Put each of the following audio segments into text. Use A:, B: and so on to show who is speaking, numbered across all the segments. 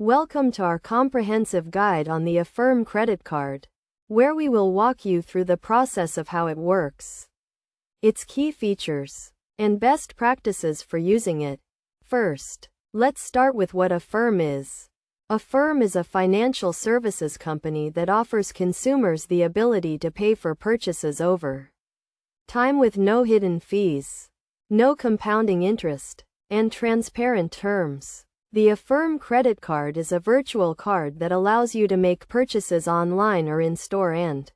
A: Welcome to our comprehensive guide on the Affirm credit card, where we will walk you through the process of how it works, its key features, and best practices for using it. First, let's start with what Affirm is. Affirm is a financial services company that offers consumers the ability to pay for purchases over time with no hidden fees, no compounding interest, and transparent terms. The Affirm credit card is a virtual card that allows you to make purchases online or in-store and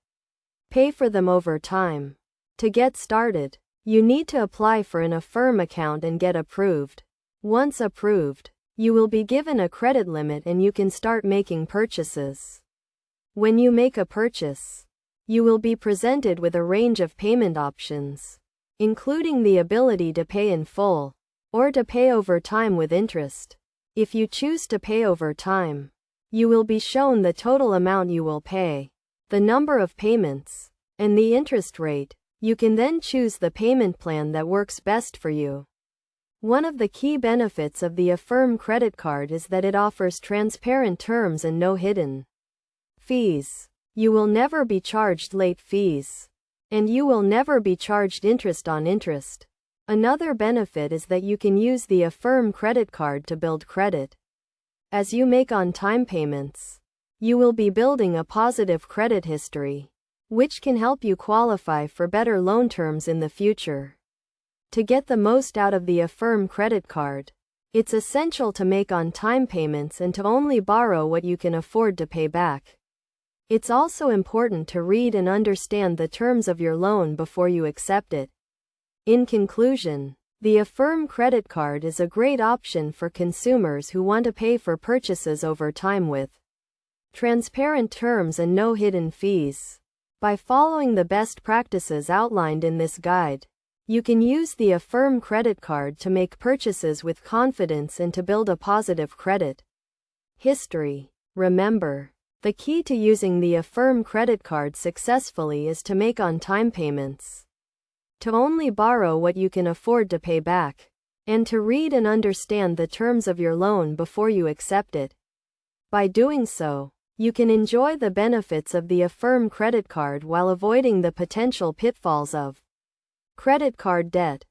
A: pay for them over time. To get started, you need to apply for an Affirm account and get approved. Once approved, you will be given a credit limit and you can start making purchases. When you make a purchase, you will be presented with a range of payment options, including the ability to pay in full or to pay over time with interest. If you choose to pay over time, you will be shown the total amount you will pay, the number of payments, and the interest rate. You can then choose the payment plan that works best for you. One of the key benefits of the Affirm credit card is that it offers transparent terms and no hidden fees. You will never be charged late fees, and you will never be charged interest on interest. Another benefit is that you can use the Affirm credit card to build credit. As you make on-time payments, you will be building a positive credit history, which can help you qualify for better loan terms in the future. To get the most out of the Affirm credit card, it's essential to make on-time payments and to only borrow what you can afford to pay back. It's also important to read and understand the terms of your loan before you accept it. In conclusion, the Affirm credit card is a great option for consumers who want to pay for purchases over time with transparent terms and no hidden fees. By following the best practices outlined in this guide, you can use the Affirm credit card to make purchases with confidence and to build a positive credit history. Remember, the key to using the Affirm credit card successfully is to make on-time payments, to only borrow what you can afford to pay back, and to read and understand the terms of your loan before you accept it. By doing so, you can enjoy the benefits of the Affirm credit card while avoiding the potential pitfalls of credit card debt.